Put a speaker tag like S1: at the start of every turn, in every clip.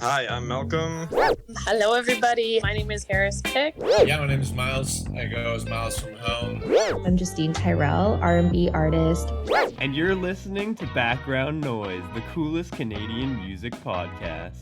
S1: Hi, I'm Malcolm.
S2: Hello, everybody. My name is Harris Pick.
S3: Yeah, my name is Miles. I go as Miles from home.
S4: I'm Justine Tyrell, R&B artist.
S5: And you're listening to Background Noise, the coolest Canadian music podcast.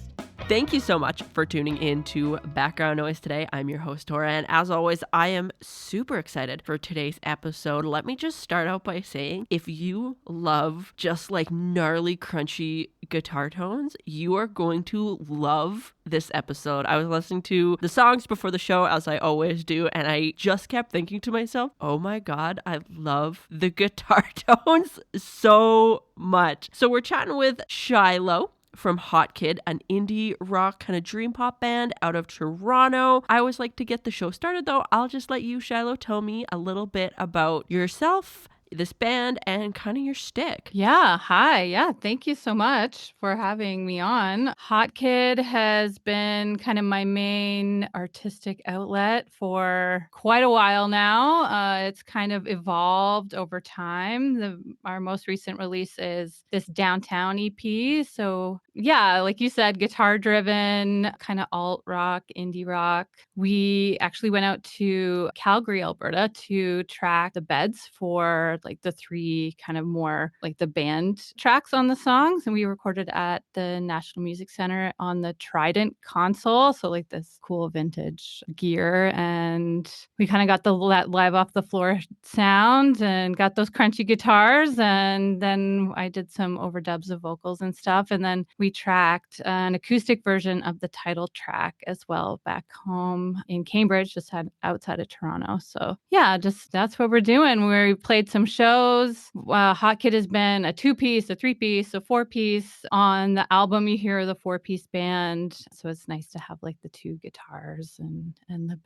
S6: Thank you so much for tuning in to Background Noise today. I'm your host, Tora, and as always, I am super excited for today's episode. Let me just start out by saying, if you love just like gnarly, crunchy guitar tones, you are going to love this episode. I was listening to the songs before the show, as I always do, and I just kept thinking to myself, oh my God, I love the guitar tones so much. So we're chatting with Shiloh from Hotkid, an indie rock kind of dream pop band out of Toronto. I always like to get the show started though. I'll just let you, Shiloh, tell me a little bit about yourself, this band, and kind of your shtick.
S7: Yeah, hi. Yeah, thank you so much for having me on. Hotkid has been kind of my main artistic outlet for quite a while now. It's kind of evolved over time. Our most recent release is this Downtown EP. So yeah, like you said, guitar driven, kind of alt rock, indie rock. We actually went out to Calgary, Alberta to track the beds for like the three kind of more like the band tracks on the songs. And we recorded at the National Music Center on the Trident console. So like this cool vintage gear. And we kind of got that live off the floor sound and got those crunchy guitars. And then I did some overdubs of vocals and stuff. And then we tracked an acoustic version of the title track as well back home in Cambridge, just outside of Toronto. So yeah, just that's what we're doing. We played some shows. Hotkid has been a 2-piece, a 3-piece, a 4-piece. On the album, you hear the 4-piece band. So it's nice to have like the 2 guitars and the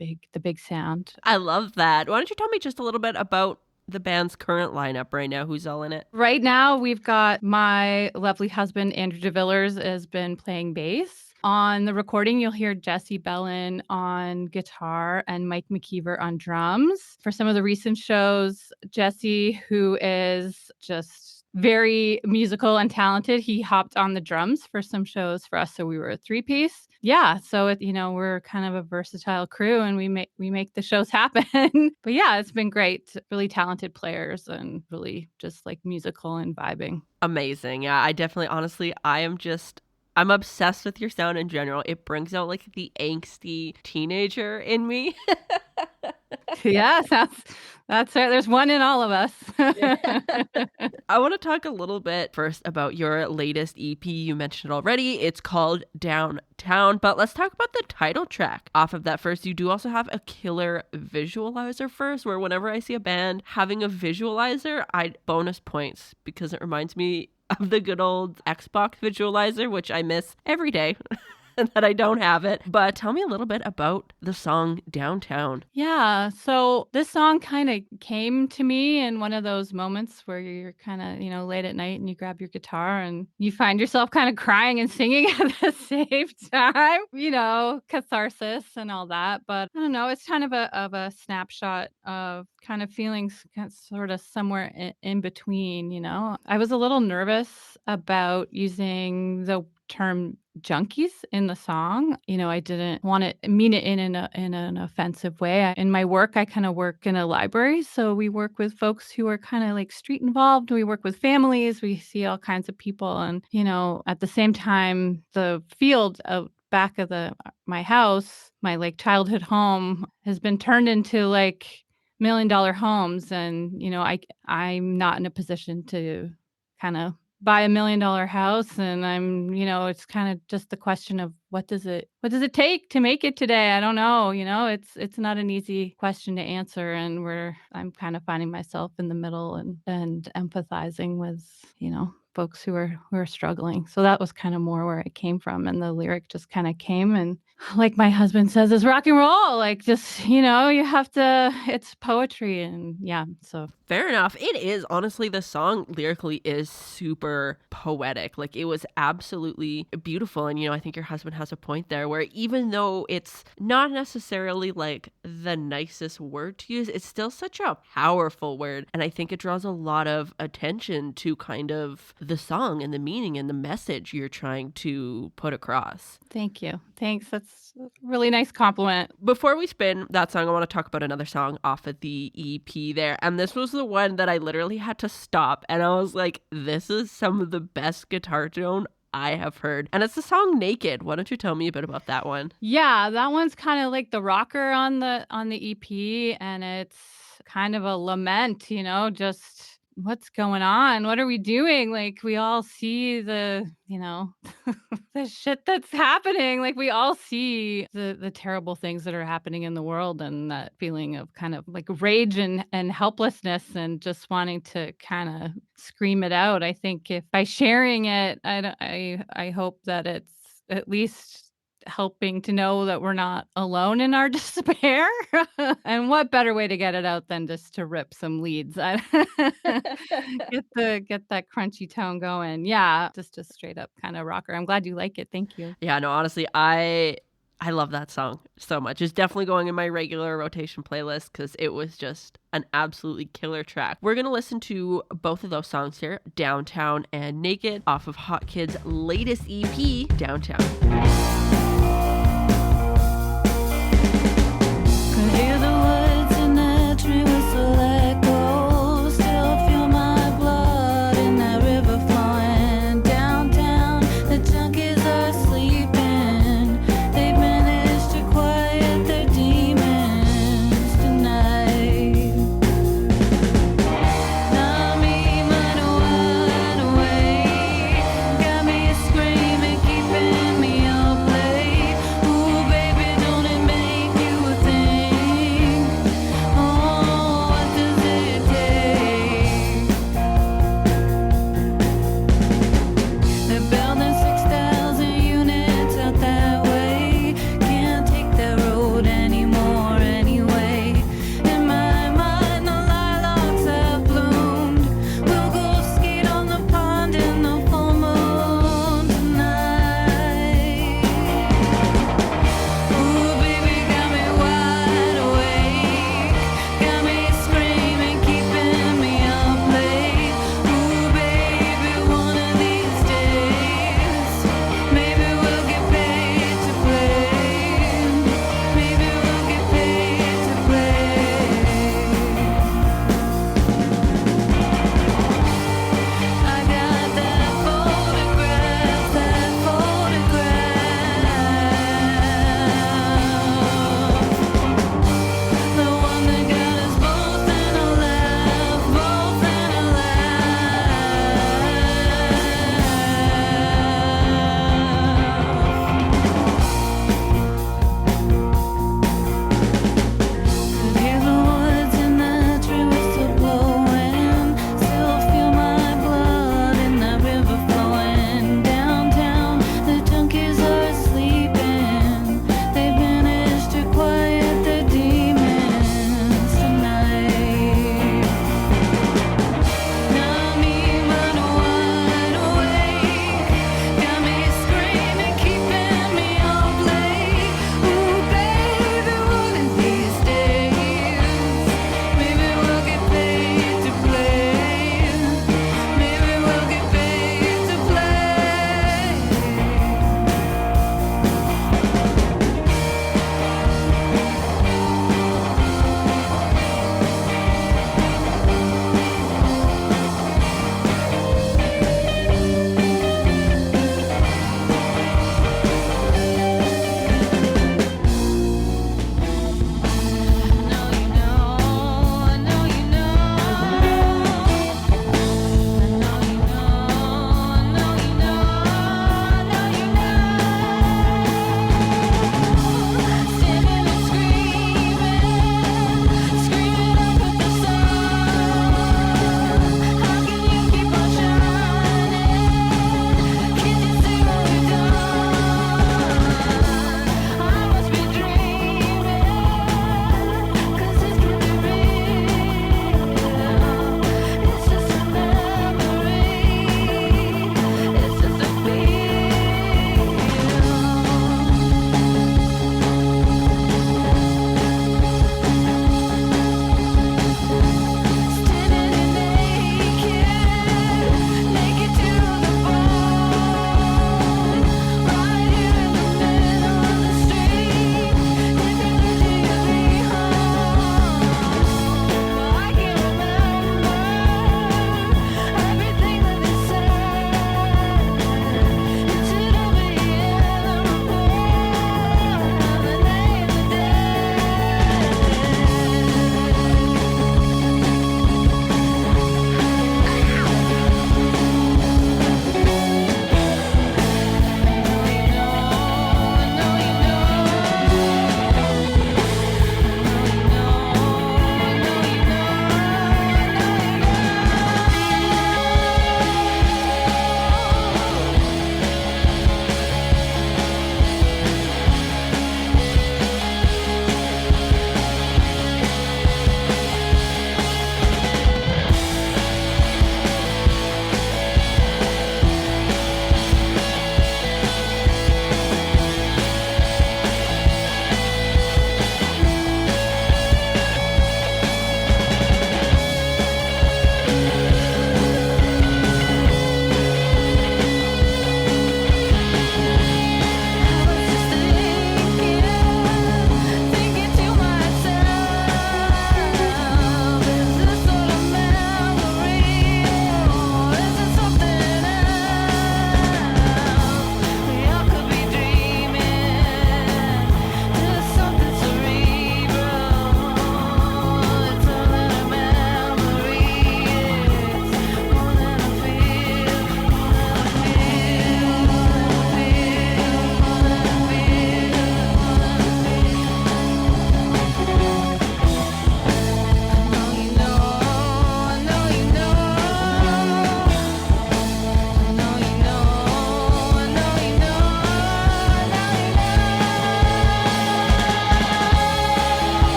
S7: big sound.
S6: I love that. Why don't you tell me just a little bit about the band's current lineup right now? Who's all in it?
S7: Right now, we've got my lovely husband, Andrew DeVillers, has been playing bass. On the recording, you'll hear Jesse Bellin on guitar and Mike McKeever on drums. For some of the recent shows, Jesse, who is just very musical and talented, he hopped on the drums for some shows for us. So we were a 3-piece. Yeah, so we're kind of a versatile crew, and we make the shows happen. But yeah, it's been great. Really talented players and really just like musical and vibing.
S6: Amazing. Yeah, I definitely, honestly, I'm obsessed with your sound in general. It brings out like the angsty teenager in me.
S7: Yes, that's right. There's one in all of us.
S6: I want to talk a little bit first about your latest EP. You mentioned it already. It's called Downtown, but let's talk about the title track off of that first. You do also have a killer visualizer first, where whenever I see a band having a visualizer, I bonus points because it reminds me of the good old Xbox visualizer, which I miss every day. That I don't have it. But tell me a little bit about the song Downtown.
S7: Yeah, so this song kind of came to me in one of those moments where you're kind of, late at night and you grab your guitar and you find yourself kind of crying and singing at the same time, catharsis and all that. But I don't know, it's kind of a snapshot of kind of feelings sort of somewhere in between. I was a little nervous about using the term junkies in the song. I didn't want to mean it in an offensive way. In my work, I kind of work in a library. So we work with folks who are kind of like street involved. We work with families. We see all kinds of people. And, at the same time, the field out back of my house, my like childhood home, has been turned into like $1 million homes. And, I'm not in a position to kind of buy $1 million house. And I'm, it's kind of just the question of what does it take to make it today? I don't know. It's not an easy question to answer. And I'm kind of finding myself in the middle and empathizing with, folks who are struggling. So that was kind of more where it came from. And the lyric just kind of came, and like my husband says, it's rock and roll. Like just, you have to, it's poetry. And yeah, so.
S6: Fair enough. It is. Honestly, the song lyrically is super poetic. Like it was absolutely beautiful. And, I think your husband has a point there where even though it's not necessarily like the nicest word to use, it's still such a powerful word. And I think it draws a lot of attention to kind of the song and the meaning and the message you're trying to put across.
S7: Thank you. Thanks. That's a really nice compliment.
S6: Before we spin that song, I want to talk about another song off of the EP there. And this was the one that I literally had to stop. And I was like, this is some of the best guitar tone I have heard. And it's the song Naked. Why don't you tell me a bit about that one?
S7: Yeah, that one's kind of like the rocker on the EP, and it's kind of a lament, just what's going on? What are we doing? Like, we all see the the shit that's happening. Like, we all see the terrible things that are happening in the world, and that feeling of kind of like rage and helplessness and just wanting to kind of scream it out. I think if by sharing it, I hope that it's at least helping to know that we're not alone in our despair. And what better way to get it out than just to rip some leads? Get that crunchy tone going. Yeah, just a straight up kind of rocker. I'm glad you like it. Thank you.
S6: Yeah, no, honestly, I love that song so much. It's definitely going in my regular rotation playlist because it was just an absolutely killer track. We're going to listen to both of those songs here, Downtown and Naked, off of Hotkid's latest EP, Downtown.
S1: Hear the words in that tree whistle echo. Still feel my blood in that river flowing downtown. The junkies are sleeping. They've managed to quiet their demons tonight. Now me wide awake, got me screaming, keeping me up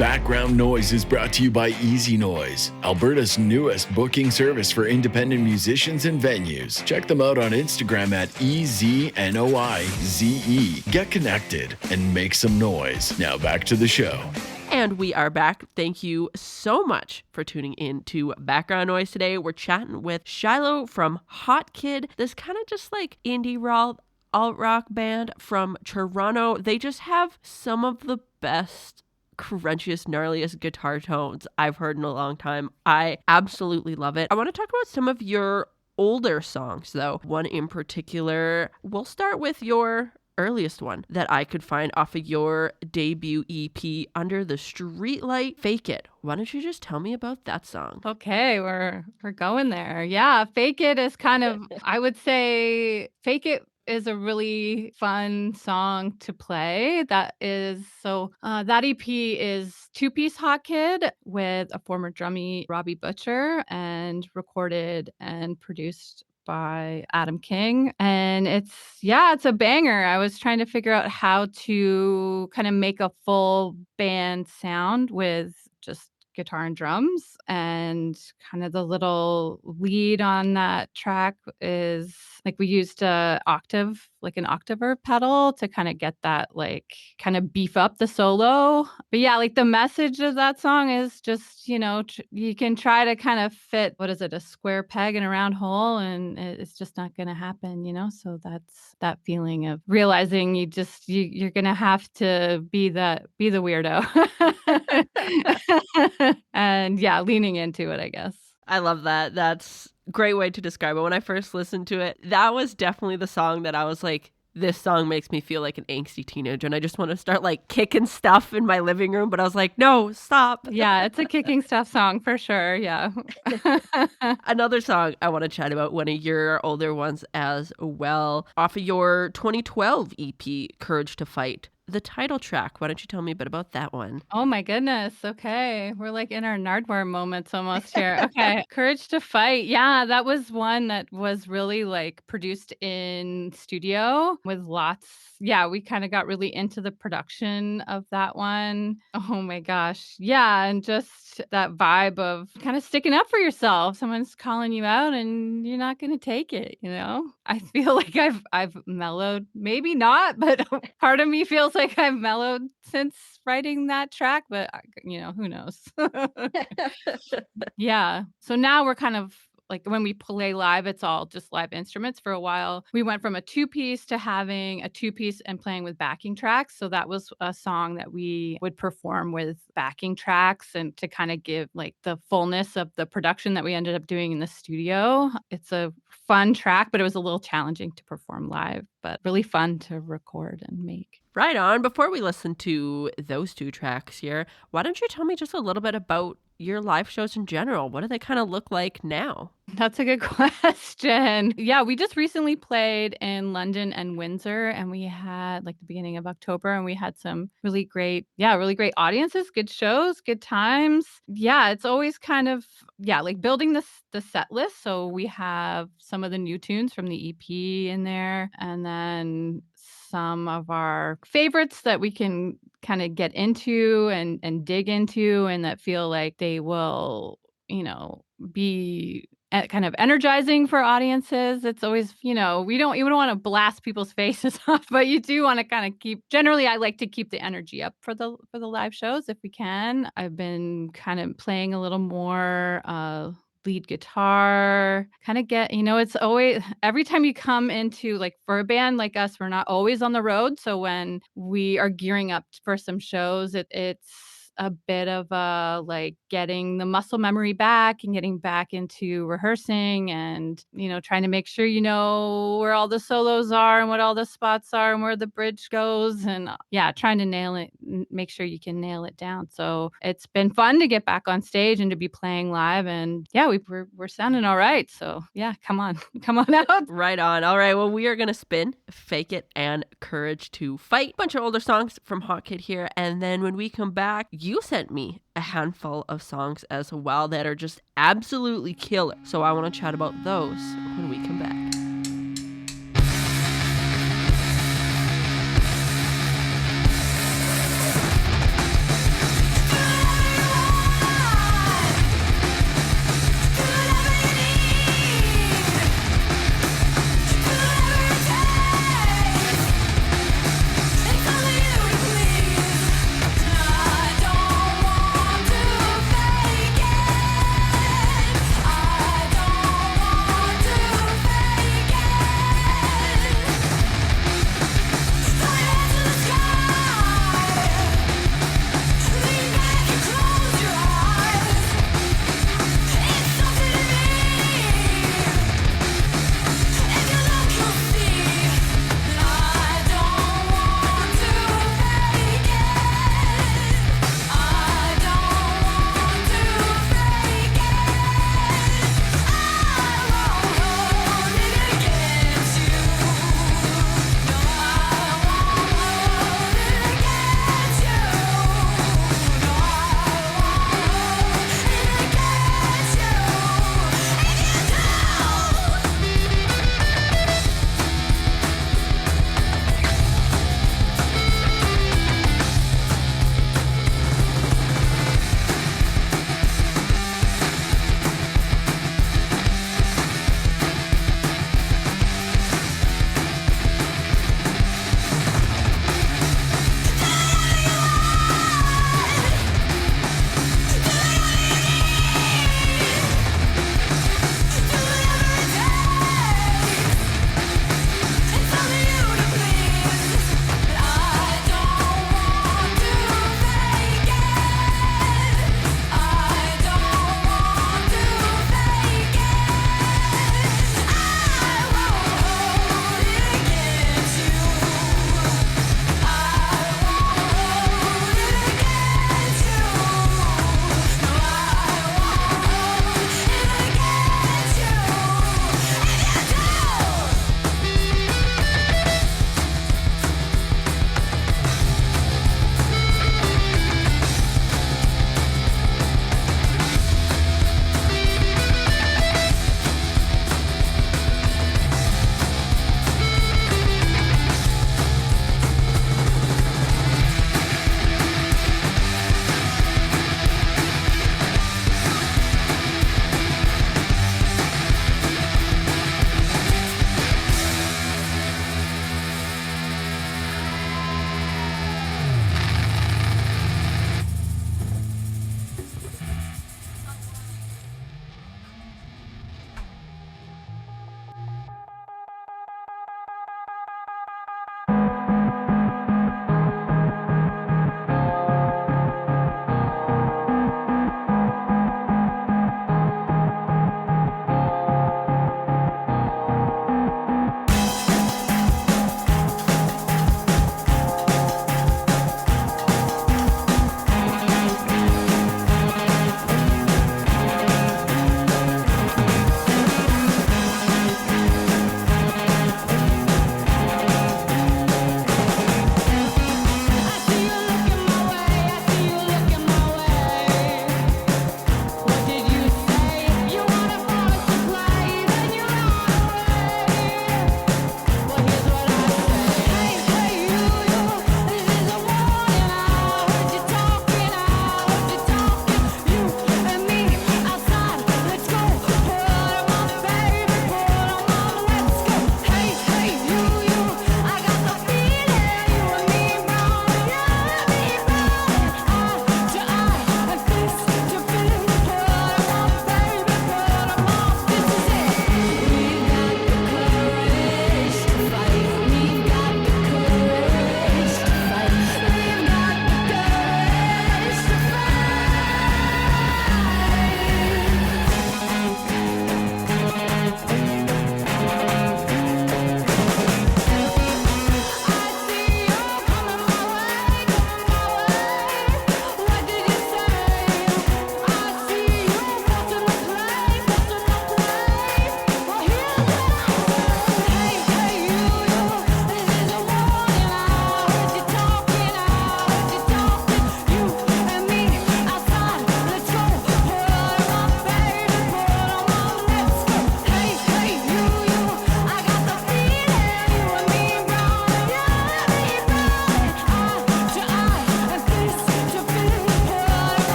S8: Background Noise is brought to you by Easy Noise, Alberta's newest booking service for independent musicians and venues. Check them out on Instagram at EZNOIZE. Get connected and make some noise. Now back to the show.
S6: And we are back. Thank you so much for tuning in to Background Noise today. We're chatting with Shiloh from Hotkid, this kind of just like indie rock, alt-rock band from Toronto. They just have some of the best, crunchiest, gnarliest guitar tones I've heard in a long time. I absolutely love it. I want to talk about some of your older songs, though. One in particular. We'll start with your earliest one that I could find off of your debut EP, Under the Streetlight, Fake It. Why don't you just tell me about that song?
S7: Okay, we're going there. Yeah, Fake It is kind of, I would say Fake It is a really fun song to play. That EP is two-piece Hotkid with a former drummie, Robbie Butcher, and recorded and produced by Adam King. And it's a banger. I was trying to figure out how to kind of make a full band sound with just guitar and drums, and kind of the little lead on that track is like we used an octaver pedal to kind of get that, like, kind of beef up the solo. But yeah, like the message of that song is just, you can try to kind of fit, a square peg in a round hole, and it's just not going to happen, So that's that feeling of realizing you're going to have to be the weirdo. And yeah, leaning into it, I guess.
S6: I love that. That's a great way to describe it. When I first listened to it, that was definitely the song that I was like, this song makes me feel like an angsty teenager and I just want to start like kicking stuff in my living room. But I was like, no, stop.
S7: Yeah, it's a kicking stuff song for sure. Yeah.
S6: Another song I want to chat about, one of your older ones as well, off of your 2012 EP, Courage to Fight. The title track. Why don't you tell me a bit about that one?
S7: Oh my goodness. Okay. We're like in our Nardwuar moments almost here. Okay. Courage to Fight. Yeah, that was one that was really like produced in studio with lots. Yeah, we kind of got really into the production of that one. Oh my gosh. Yeah, and just that vibe of kind of sticking up for yourself. Someone's calling you out and you're not going to take it, I feel like I've mellowed, maybe not, but part of me feels like I've mellowed since writing that track, but who knows? Yeah. So now we're kind of like, when we play live, it's all just live instruments. For a while, we went from a two-piece to having a two-piece and playing with backing tracks. So that was a song that we would perform with backing tracks, and to kind of give like the fullness of the production that we ended up doing in the studio. It's a fun track, but it was a little challenging to perform live, but really fun to record and make.
S6: Right on. Before we listen to those two tracks here, why don't you tell me just a little bit about your live shows in general? What do they kind of look like now?
S7: That's a good question. Yeah, we just recently played in London and Windsor, and we had like the beginning of October, and we had some really great audiences, good shows, good times. Yeah, it's always kind of, like building the set list. So we have some of the new tunes from the EP in there, and then some of our favorites that we can kind of get into and dig into, and that feel like they will, be kind of energizing for audiences. It's always, we don't want to blast people's faces off, but you do want to kind of generally I like to keep the energy up for the live shows if we can. I've been kind of playing a little more lead guitar, kind of it's always, every time you come into, like, for a band like us, we're not always on the road. So when we are gearing up for some shows, it's a bit of a, like, getting the muscle memory back and getting back into rehearsing and, trying to make sure where all the solos are and what all the spots are and where the bridge goes, and trying to nail it, make sure you can nail it down. So it's been fun to get back on stage and to be playing live, and we're sounding all right. So come on out.
S6: Right on. All right. Well, we are going to spin Fake It and Courage to Fight. Bunch of older songs from Hotkid here. And then when we come back, you sent me a handful of songs as well that are just absolutely killer. So I want to chat about those when we come back.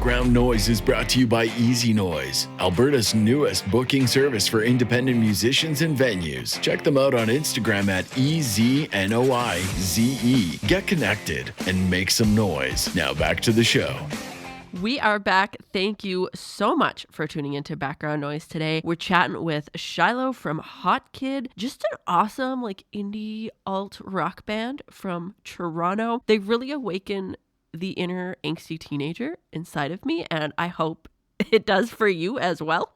S8: Background Noise is brought to you by Easy Noise, Alberta's newest booking service for independent musicians and venues. Check them out on Instagram at EZNOIZE. Get connected and make some noise. Now back to the show.
S6: We are back. Thank you so much for tuning into Background Noise today. We're chatting with Shiloh from Hotkid, just an awesome indie alt rock band from Toronto. They really awaken the inner angsty teenager inside of me, and I hope it does for you as well.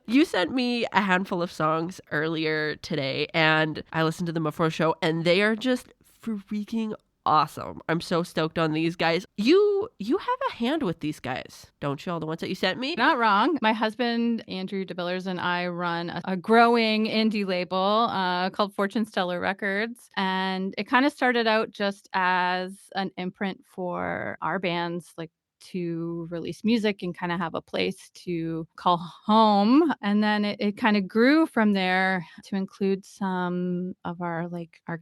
S6: You sent me a handful of songs earlier today, and I listened to them before the show, and they are just freaking awesome. I'm so stoked on these guys. You have a hand with these guys, don't you? All the ones that you sent me?
S7: Not wrong. My husband, Andrew DeBillers, and I run a growing indie label called Fortune Stellar Records. And it kind of started out just as an imprint for our bands, to release music and kind of have a place to call home. And then it kind of grew from there to include some of our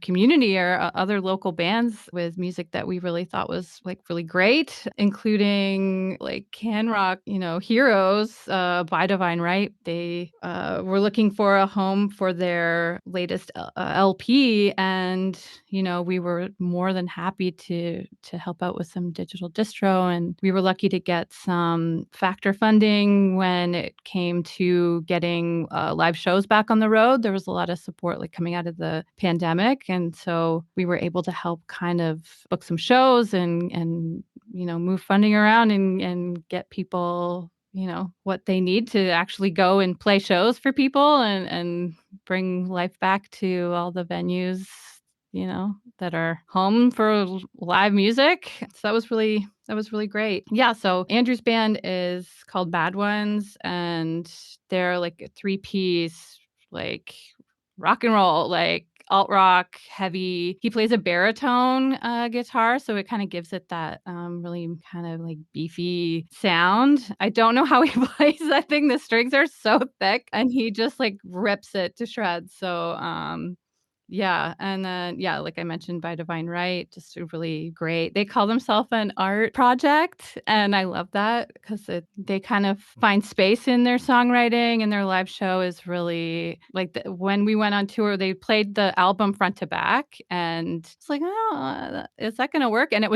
S7: community or other local bands with music that we really thought was really great, including Can Rock, heroes, by Divine Right. They were looking for a home for their latest LP, and we were more than happy to help out with some digital distro, and we were lucky to get some factor funding when it came to getting live shows back on the road. There was a lot of support coming out of the pandemic, and so we were able to help kind of book some shows and move funding around and get people what they need to actually go and play shows for people and bring life back to all the venues that are home for live music. So that was really great. Yeah. So Andrew's band is called Bad Ones, and they're a 3-piece, rock and roll, alt rock, heavy. He plays a baritone guitar, so it kind of gives it that really kind of beefy sound. I don't know how he plays that thing. The strings are so thick, and he just rips it to shreds. So yeah. And then, like I mentioned, By Divine Right, just really great. They call themselves an art project. And I love that because they kind of find space in their songwriting, and their live show is really when we went on tour, they played the album front to back, and it's is that going to work? And it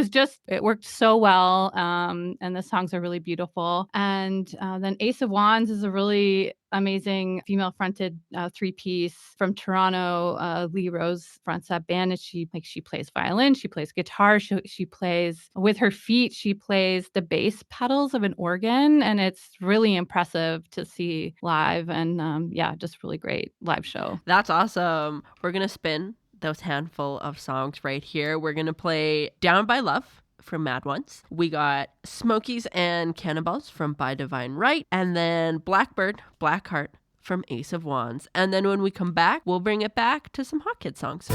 S7: worked so well. And the songs are really beautiful. And then Ace of Wands is a really amazing female fronted 3-piece from Toronto. Lee Rose fronts that band, and she plays violin, she plays guitar, she plays with her feet, she plays the bass pedals of an organ, and it's really impressive to see live. And just really great live show.
S6: That's awesome. We're gonna spin those handful of songs right here. We're gonna play Down by Love from Mad Ones. We got Smokies and Cannonballs from By Divine Right, and then Blackbird, Blackheart from Ace of Wands. And then when we come back, we'll bring it back to some Hotkid songs.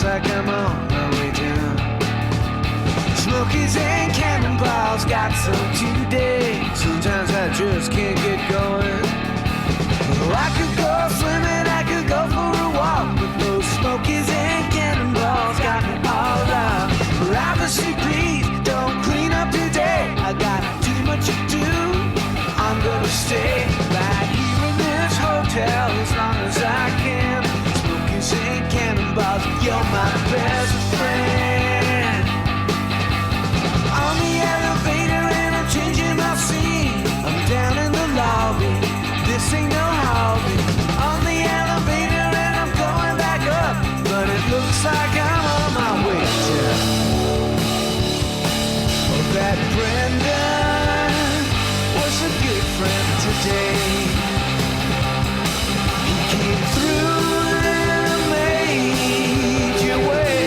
S9: like I'm on my way down. Smokies and cannonballs got some today. Sometimes I just can't get going. Oh, I could go swimming, I could go for a walk, but those Smokies and cannonballs got me all out. Privacy, please don't clean up today. I got too much to do. I'm gonna stay right here in this hotel as long as I can. Smokies and cannonballs, you're my best friend. On the elevator and I'm changing my scene. I'm down in the lobby, this ain't no hobby. On the elevator and I'm going back up, but it looks like I'm on my way down. Oh, that Brendan was a good friend today. He came through and made your way.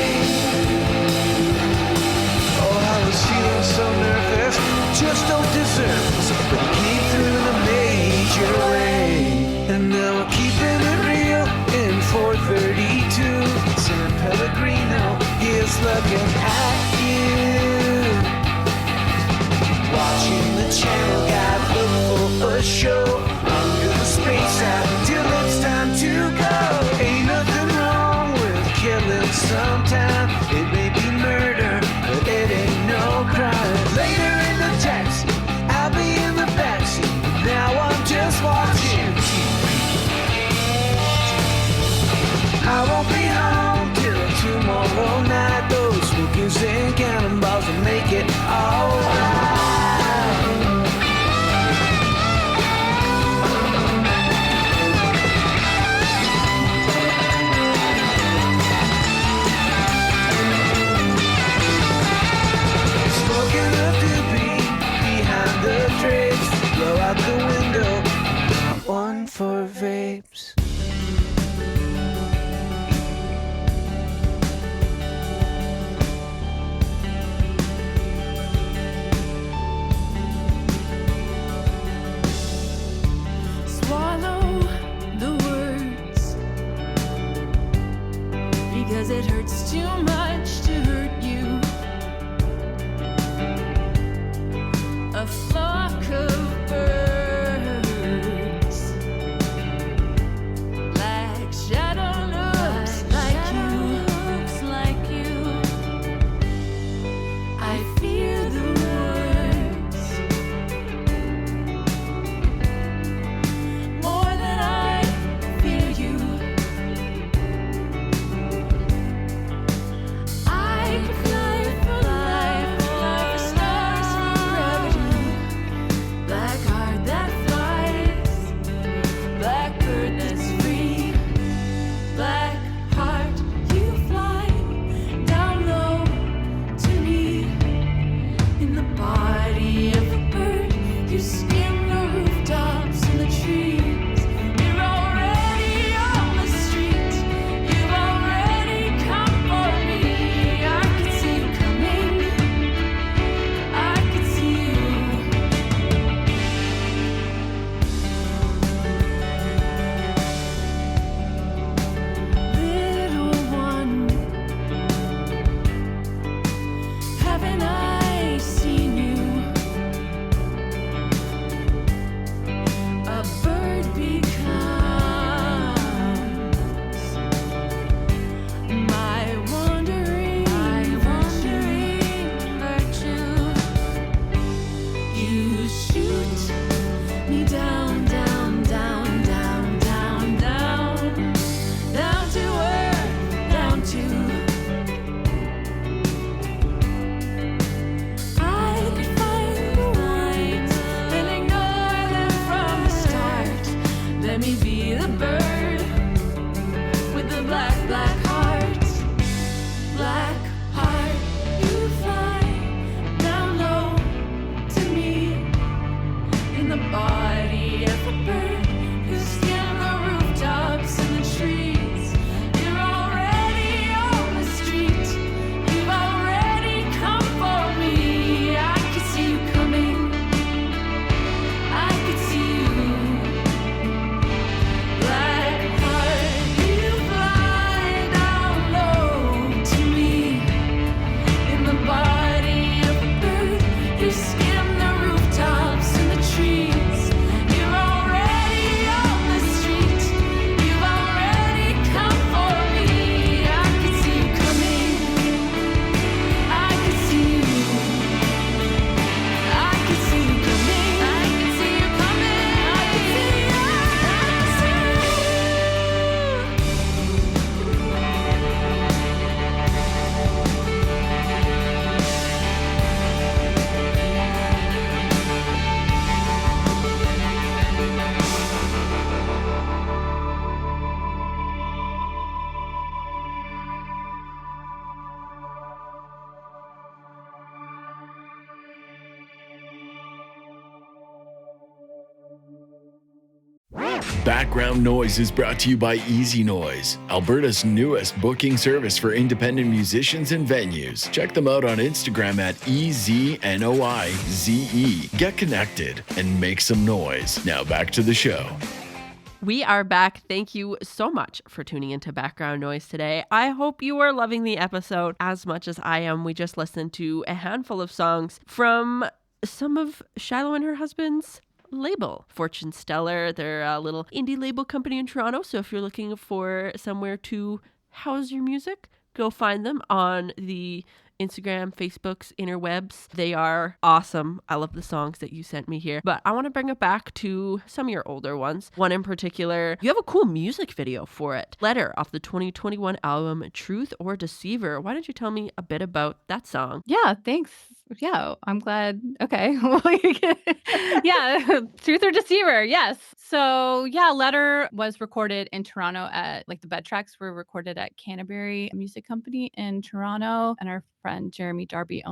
S9: Oh, I was feeling so nervous, just don't deserve this, but he came through and made your way. And now we're keeping it real in 432. San Pellegrino is looking at you. Watching the channel guide look for a show. I'm gonna space out till it's time to go. Ain't nothing wrong with killing sometime. It may be murder, but it ain't no crime. Later in the text, I'll be in the backseat. Now I'm just watching TV. I won't be home till tomorrow night. Those Smokies and cannonballs will make it alright. Smoking a doobie behind the drapes. Blow out the window, not one for vapes.
S1: Swallow the words, because it hurts too much to hurt you. A flock of birds, black shadow looks like you. I fear the words more than I fear you. I could fly for stars from gravity. Black heart that flies, black bird that's free. Black heart, you fly down low to me. In the body of a bird, you skim the rooftops and the trees. You're already on the street. You've already come for me. I could see you coming. I could see you. Little one, haven't I seen you? A bird becomes my wandering virtue. You shoot me down, down, down, down, down, down, down to earth, down to. I could find the lines and ignore them from the start. Let me be the bird with the black, black heart. Black heart, you fly down low to me. In the body of a bird, you skim the rooftops and the trees. You're already on the street. You've already come for me. I could see you coming. I could see you. Black heart, you fly down low
S8: Background Noise is brought to you by Easy Noise, Alberta's newest booking service for independent musicians and venues. Check them out on Instagram at EZNOIZE. Get connected and make some noise. Now back to the show.
S6: We are back. Thank you so much for tuning into Background Noise today. I hope you are loving the episode as much as I am. We just listened to a handful of songs from some of Shiloh and her husband's label, Fortune Stellar. They're a little indie label company in Toronto. So if you're looking for somewhere to house your music, go find them on the Instagram, Facebook's interwebs. They are awesome. I love the songs that you sent me here. But I want to bring it back to some of your older ones. One in particular, you have a cool music video for it. Letter off the 2021 album Truth or Deceiver. Why don't you tell me a bit about that song?
S7: Yeah, thanks. Yeah, I'm glad. Okay. Yeah, Truth or Deceiver. Yes. So, yeah, Letter was recorded in Toronto at, like, the bed tracks were recorded at Canterbury Music Company in Toronto. And our friend Jeremy Darby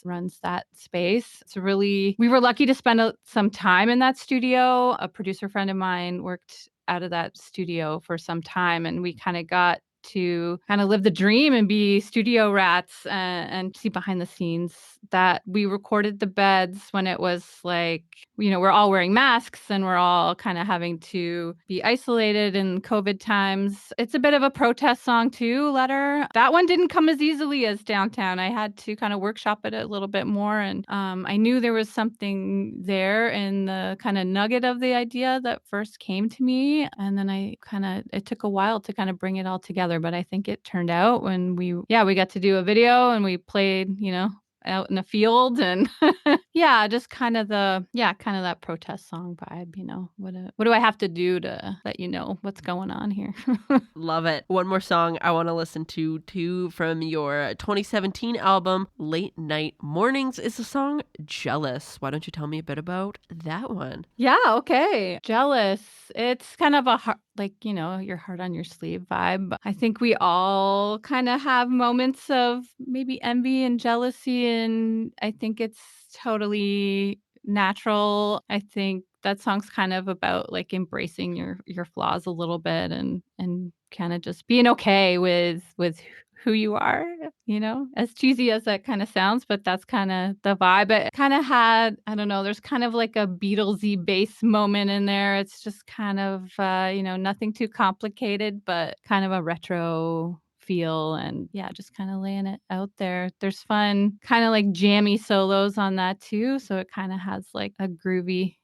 S7: runs that space. It's we were lucky to spend some time in that studio. A producer friend of mine worked out of that studio for some time, and we kind of got to kind of live the dream and be studio rats and see behind the scenes that we recorded the beds when it was like, we're all wearing masks and we're all kind of having to be isolated in COVID times. It's a bit of a protest song too, Letter. That one didn't come as easily as Downtown. I had to kind of workshop it a little bit more. And I knew there was something there in the kind of nugget of the idea that first came to me. And then it took a while to kind of bring it all together. But I think it turned out when we got to do a video and we played, out in a field and just kind of that protest song vibe, what do I have to do to let you know what's going on here?
S6: Love it. One more song I want to listen to from your 2017 album Late Night Mornings is the song Jealous. Why don't you tell me a bit about that one?
S7: Yeah, okay. Jealous. It's kind of a your heart on your sleeve vibe. I think we all kind of have moments of maybe envy and jealousy, and I think it's totally natural. I think that song's kind of about like embracing your flaws a little bit and kind of just being okay with who you are, as cheesy as that kind of sounds, but that's kind of the vibe. It kind of had, I don't know, there's kind of like a Beatlesy bass moment in there. It's just kind of, nothing too complicated, but kind of a retro feel and just kind of laying it out there. There's fun kind of like jammy solos on that too. So it kind of has like a groovy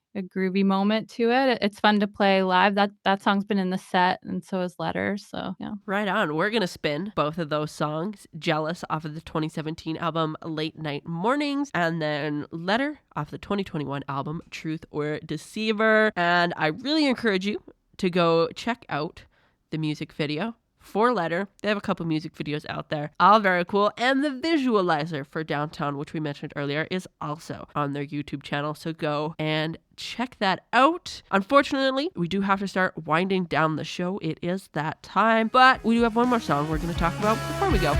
S7: moment to it. It's fun to play live. That song's been in the set and so is Letter. So yeah.
S6: Right on. We're going to spin both of those songs. Jealous off of the 2017 album Late Night Mornings and then Letter off the 2021 album Truth or Deceiver. And I really encourage you to go check out the music video for Letter. They have a couple music videos out there. All very cool. And the visualizer for Downtown, which we mentioned earlier, is also on their YouTube channel. So go and check that out. Unfortunately, we do have to start winding down the show. It is that time. But we do have one more song we're going to talk about before we go.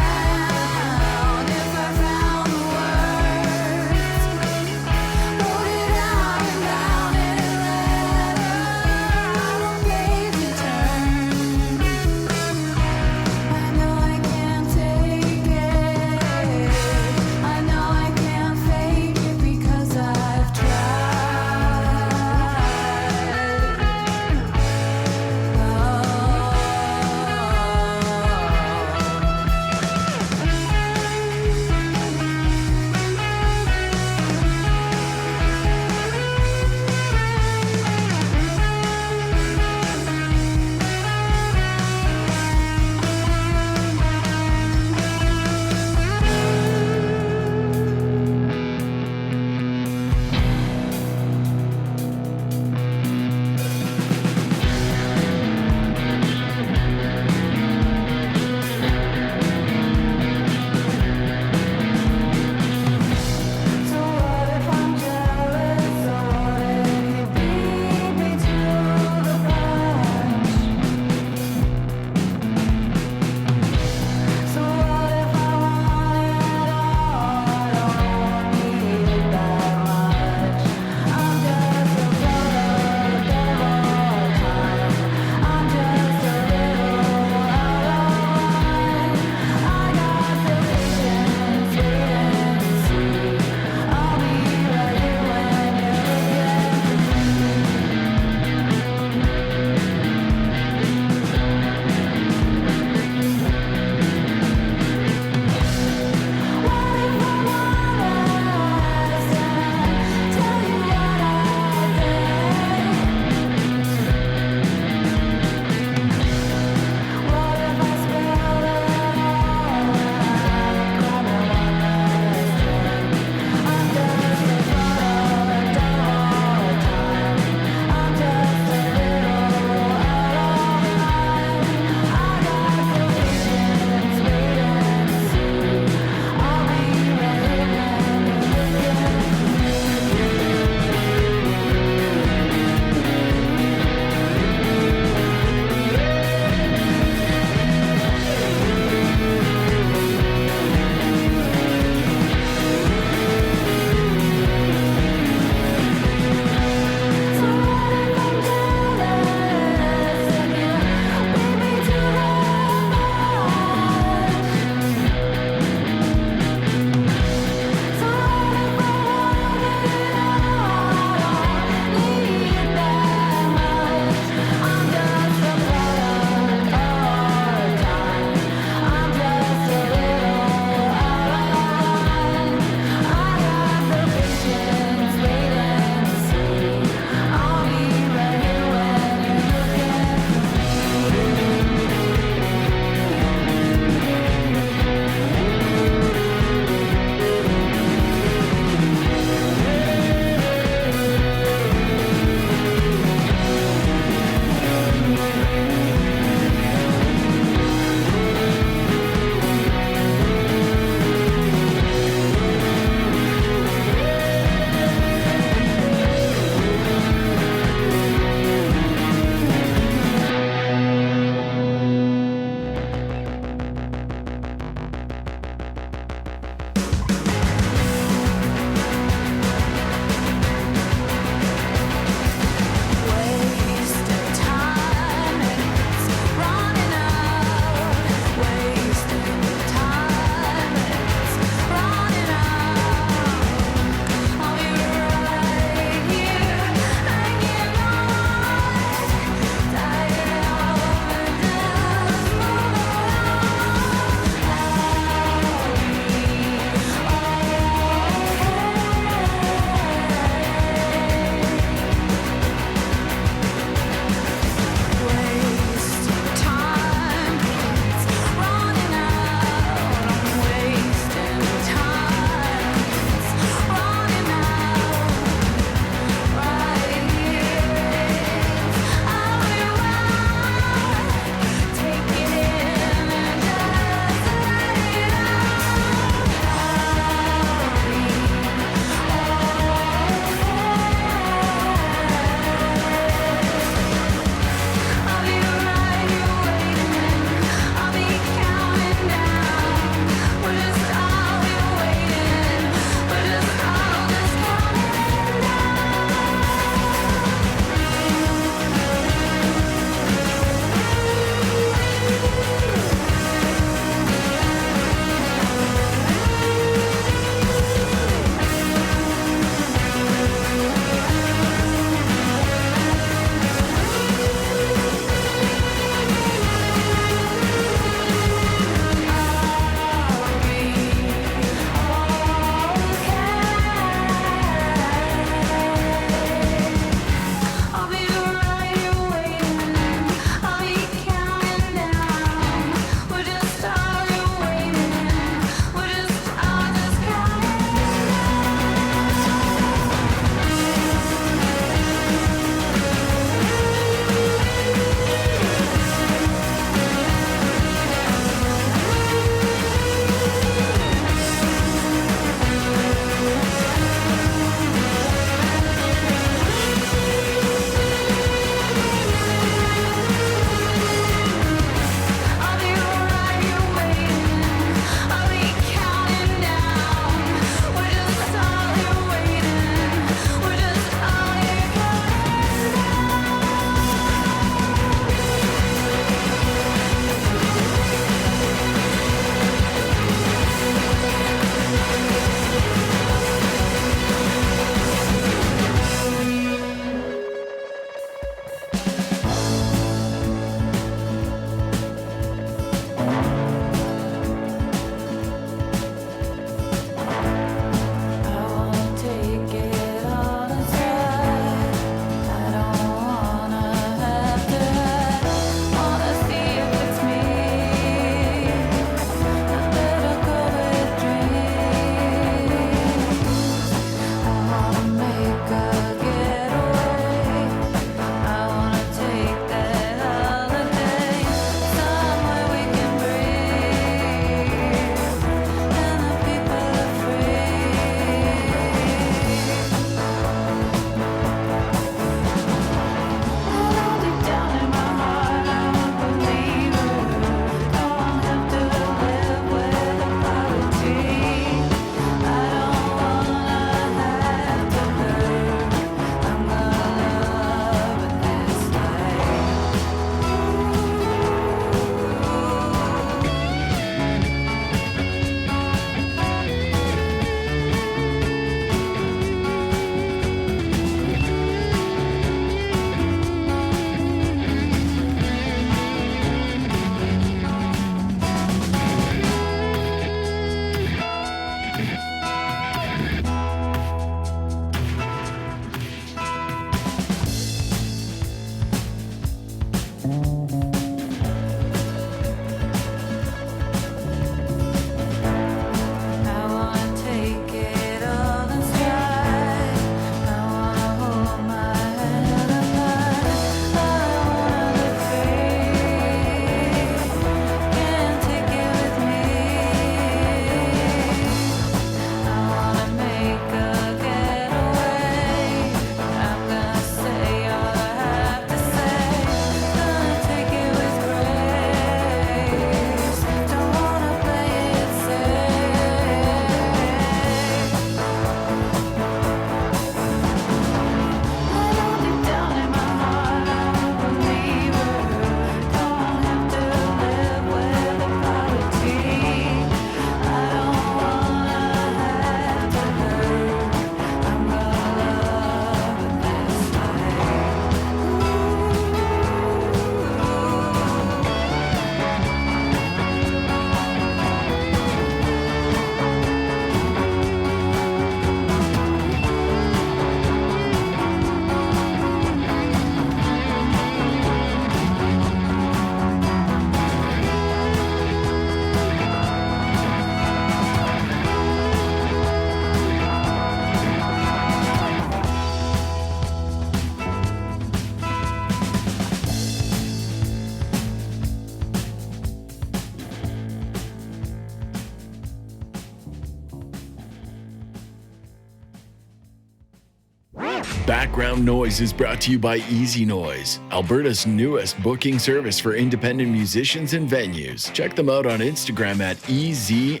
S8: Background Noise is brought to you by Easy Noise, Alberta's newest booking service for independent musicians and venues. Check them out on Instagram at EZNOIZE.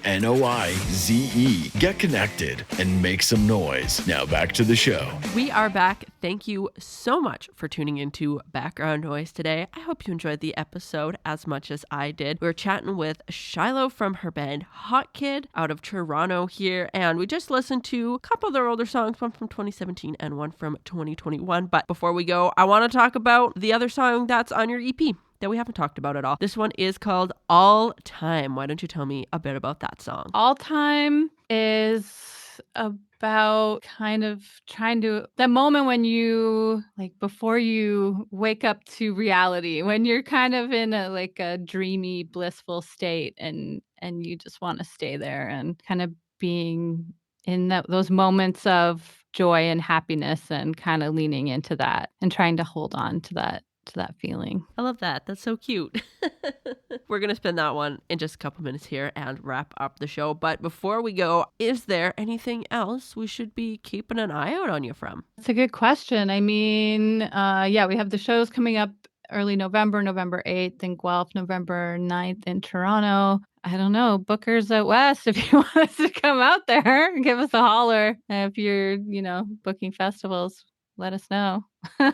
S8: Get connected and make some noise. Now back to the show.
S6: We are back. Thank you so much for tuning into Background Noise today. I hope you enjoyed the episode as much as I did. We were chatting with Shiloh from her band Hotkid out of Toronto here, and we just listened to a couple of their older songs, one from 2017 and one from 2021. But before we go, I want to talk about the other song that's on your EP that we haven't talked about at all. This one is called All Time. Why don't you tell me a bit about that song?
S7: All Time is about kind of trying to, that moment when you, like, before you wake up to reality, when you're kind of in a dreamy, blissful state, and you just want to stay there, and kind of being in those moments of joy and happiness, and kind of leaning into that and trying to hold on to that feeling.
S6: I love that. That's so cute. We're going to spin that one in just a couple minutes here and wrap up the show. But before we go, is there anything else we should be keeping an eye out on you from?
S7: That's a good question. I mean, we have the shows coming up early November, November 8th in Guelph, November 9th in Toronto. I don't know, bookers out west, if you want us to come out there, give us a holler. If you're, booking festivals, let us know.
S6: All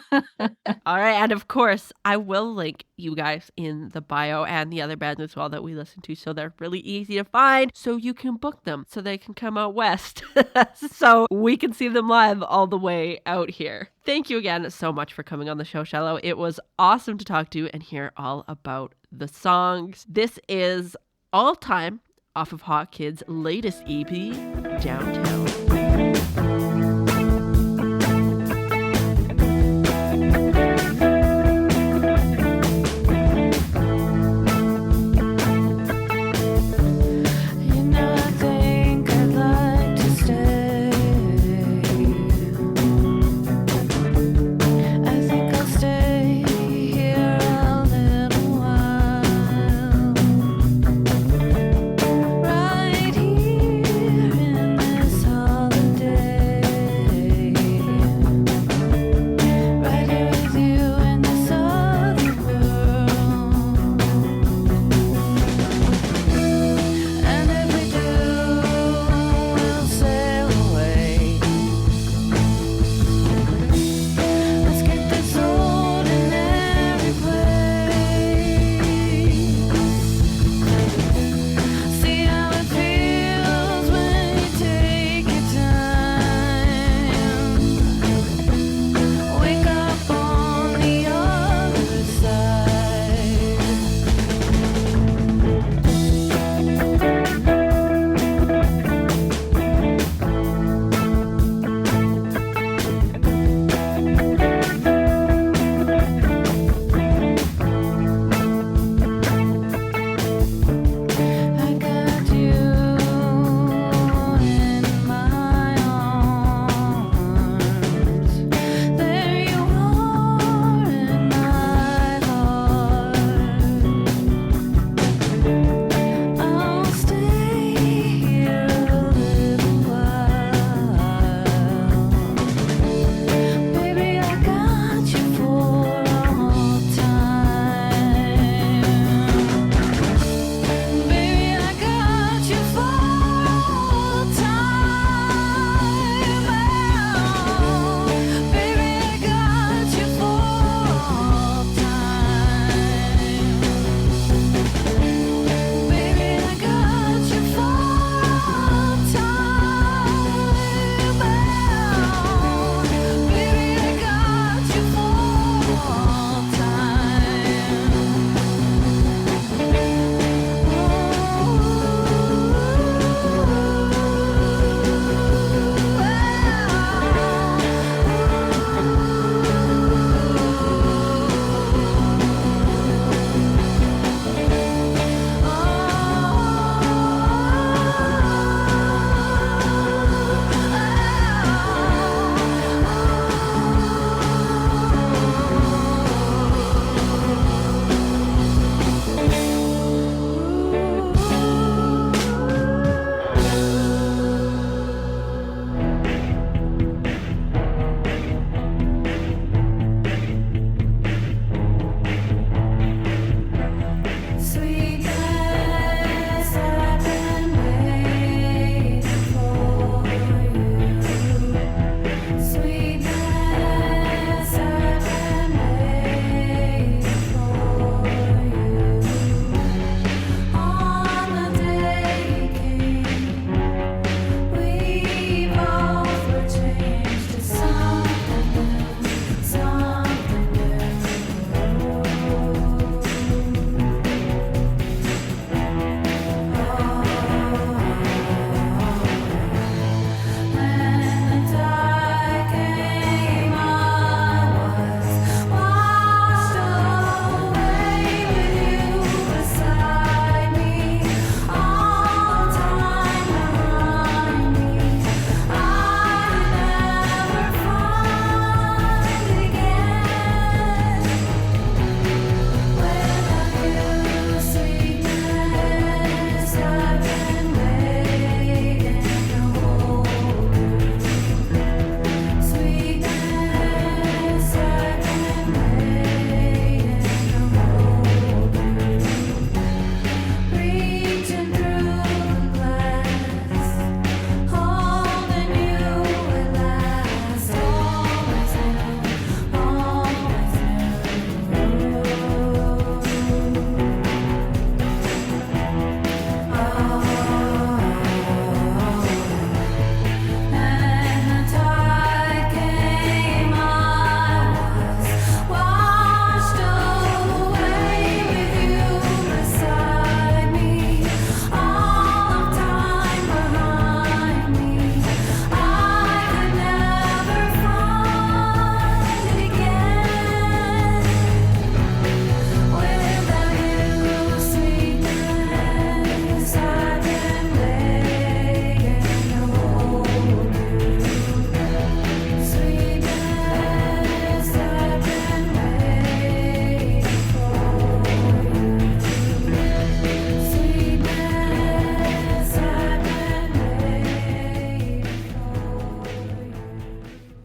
S6: right. And of course, I will link you guys in the bio and the other bands as well that we listen to. So they're really easy to find. So you can book them so they can come out west. So we can see them live all the way out here. Thank you again so much for coming on the show, Shiloh. It was awesome to talk to you and hear all about the songs. This is All Time off of Hotkid's latest EP, Downtown.
S1: Right here in this holiday.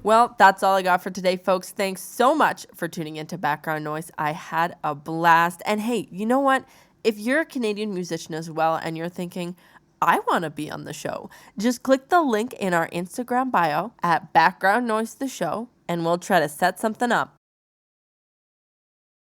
S6: Well, that's all I got for today, folks. Thanks so much for tuning into Background Noise. I had a blast. And hey, you know what? If you're a Canadian musician as well and you're thinking, I want to be on the show, just click the link in our Instagram bio at Background Noise the Show and we'll try to set something up.